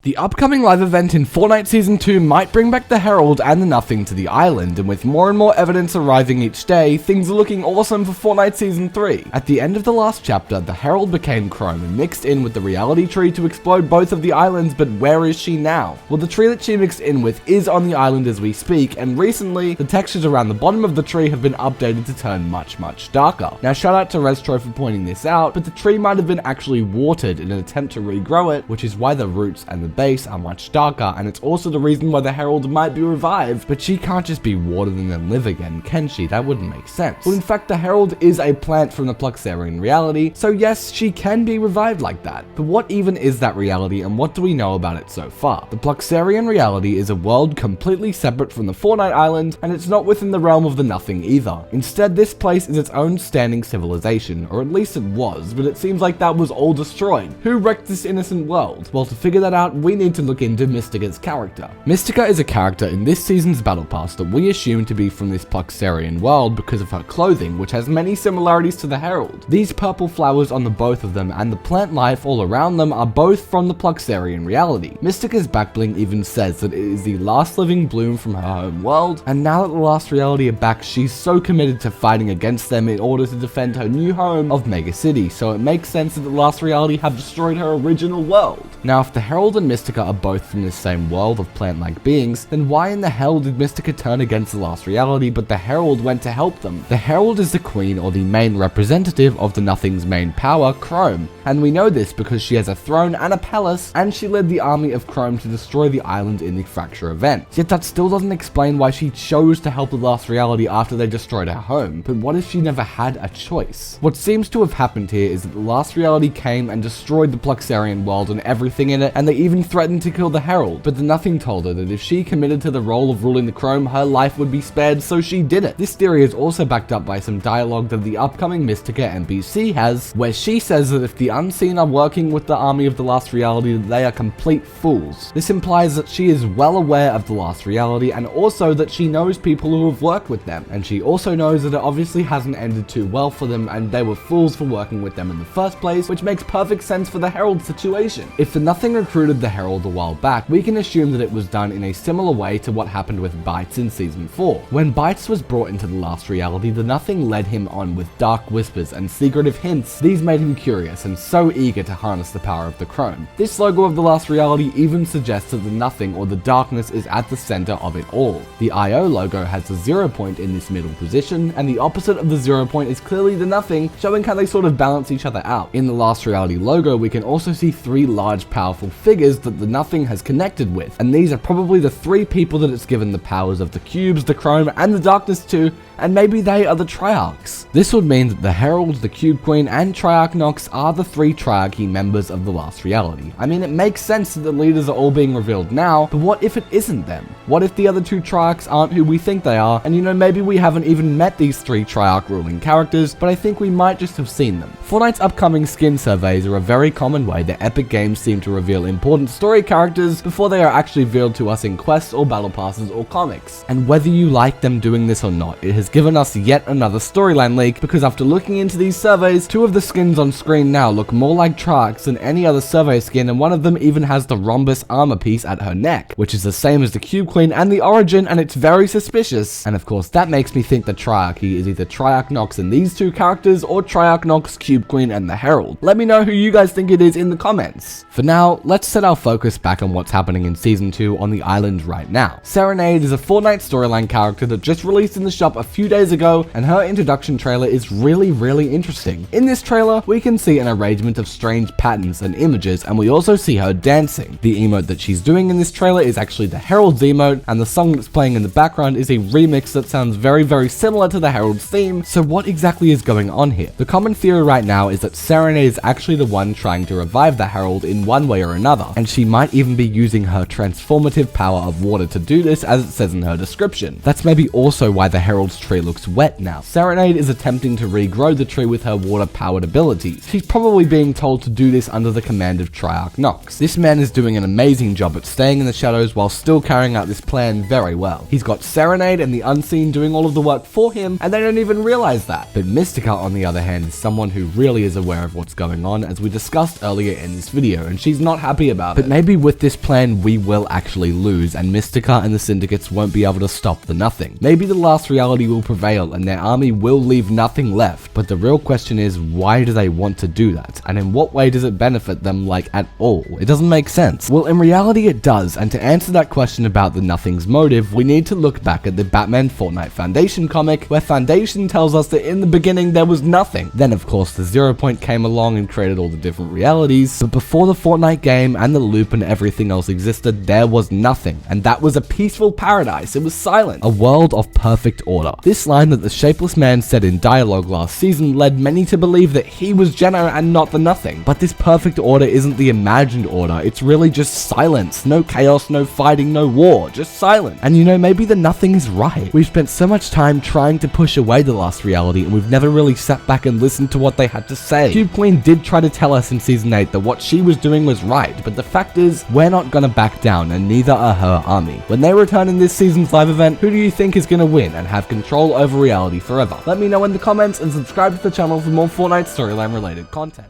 The upcoming live event in Fortnite Season 2 might bring back the Herald and the Nothing to the island, and with more and more evidence arriving each day, things are looking awesome for Fortnite Season 3. At the end of the last chapter, the Herald became Chrome and mixed in with the reality tree to explode both of the islands, but where is she now? Well, the tree that she mixed in with is on the island as we speak, and recently, the textures around the bottom of the tree have been updated to turn much darker. Now, shout out to Restro for pointing this out, but the tree might have been actually watered in an attempt to regrow it, which is why the roots and the base are much darker, and it's also the reason why the Herald might be revived. But she can't just be watered and then live again, can she? That wouldn't make sense. Well, in fact, the Herald is a plant from the Plexarian reality, so yes, she can be revived like that. But what even is that reality, and what do we know about it so far? The Plexarian reality is a world completely separate from the Fortnite island, and it's not within the realm of the Nothing either. Instead, this place is its own standing civilization, or at least it was, but it seems like that was all destroyed. Who wrecked this innocent world? Well, to figure that out, we need to look into Mystica's character. Mystica is a character in this season's battle pass that we assume to be from this Plexarian world because of her clothing, which has many similarities to the Herald. These purple flowers on the both of them and the plant life all around them are both from the Plexarian reality. Mystica's backbling even says that it is the last living bloom from her home world, and now that the last reality are back, she's so committed to fighting against them in order to defend her new home of Mega City, so it makes sense that the last reality have destroyed her original world. Now, if the Herald and Mystica are both from the same world of plant-like beings, then why in the hell did Mystica turn against the last reality but the Herald went to help them? The Herald is the queen or the main representative of the Nothing's main power, Chrome, and we know this because she has a throne and a palace, and she led the army of Chrome to destroy the island in the Fracture event. Yet that still doesn't explain why she chose to help the last reality after they destroyed her home. But what if she never had a choice? What seems to have happened here is that the last reality came and destroyed the Plexarian world and everything in it, and they even threatened to kill the Herald, but the Nothing told her that if she committed to the role of ruling the Chrome, her life would be spared, so she did it. This theory is also backed up by some dialogue that the upcoming Mystica NPC has, where she says that if the Unseen are working with the army of the last reality, they are complete fools. This implies that she is well aware of the last reality, and also that she knows people who have worked with them, and she also knows that it obviously hasn't ended too well for them, and they were fools for working with them in the first place, which makes perfect sense for the Herald situation. If the Nothing recruited the Herald a while back, we can assume that it was done in a similar way to what happened with Bytes in Season 4. When Bytes was brought into the last reality, the Nothing led him on with dark whispers and secretive hints. These made him curious and so eager to harness the power of the Chrome. This logo of the last reality even suggests that the Nothing or the darkness is at the center of it all. The IO logo has the 0 point in this middle position, and the opposite of the 0 point is clearly the Nothing, showing how they sort of balance each other out. In the last reality logo, we can also see 3 large powerful figures that the Nothing has connected with, and these are probably the 3 people that it's given the powers of the cubes, the Chrome, and the darkness to, and maybe they are the Triarchs. This would mean that the Herald, the Cube Queen, and Triarch Nox are the 3 Triarchy members of the last reality. I mean, it makes sense that the leaders are all being revealed now, but what if it isn't them? What if the other 2 Triarchs aren't who we think they are, and maybe we haven't even met these 3 Triarch ruling characters, but I think we might just have seen them. Fortnite's upcoming skin surveys are a very common way that Epic Games seem to reveal important story characters before they are actually revealed to us in quests or battle passes or comics. And whether you like them doing this or not, it has given us yet another storyline leak, because after looking into these surveys, 2 of the skins on screen now look more like Triarchs than any other survey skin, and one of them even has the rhombus armor piece at her neck, which is the same as the Cube Queen and the Origin, and it's very suspicious. And of course, that makes me think that Triarchy is either Triarch Nox and these 2 characters, or Triarch Nox, Cube Queen, and the Herald. Let me know who you guys think it is in the comments. For now, let's set our focus back on what's happening in Season 2 on the island right now. Serenade is a Fortnite storyline character that just released in the shop a few days ago, and her introduction trailer is really interesting. In this trailer, we can see an arrangement of strange patterns and images, and we also see her dancing. The emote that she's doing in this trailer is actually the Herald's emote, and the song that's playing in the background is a remix that sounds very similar to the Herald's theme. So what exactly is going on here? The common theory right now is that Serenade is actually the one trying to revive the Herald in one way or another, and she might even be using her transformative power of water to do this, as it says in her description. That's maybe also why the Herald's tree looks wet now. Serenade is attempting to regrow the tree with her water-powered abilities. She's probably being told to do this under the command of Triarchy Nox. This man is doing an amazing job at staying in the shadows while still carrying out this plan very well. He's got Serenade and the Unseen doing all of the work for him, and they don't even realize that. But Mystica, on the other hand, is someone who really is aware of what's going on, as we discussed earlier in this video, and she's not happy about it. But maybe with this plan we will actually lose, and Mystica and the Syndicates won't be able to stop the Nothing. Maybe the last reality will prevail and their army will leave nothing left, but the real question is, why do they want to do that? And in what way does it benefit them, like, at all? It doesn't make sense. Well, in reality it does, and to answer that question about the Nothing's motive, we need to look back at the Batman Fortnite Foundation comic, where Foundation tells us that in the beginning there was nothing. Then of course the 0 Point came along and created all the different realities, but before the Fortnite game and the loop and everything else existed, there was nothing, and that was a peaceful paradise. It was silent, a world of perfect order. This line that the Shapeless Man said in dialogue last season led many to believe that he was Jenna and not the Nothing. But this perfect order isn't the imagined order, it's really just silence. No chaos, no fighting, no war, just silence. And you know, maybe the Nothing is right. We've spent so much time trying to push away the last reality, and we've never really sat back and listened to what they had to say. Cube Queen did try to tell us in season 8 that what she was doing was right, but the fact is, we're not gonna back down, and neither are her army. When they return in this season's live event, who do you think is gonna win and have control over reality forever? Let me know in the comments, and subscribe to the channel for more Fortnite storyline related content.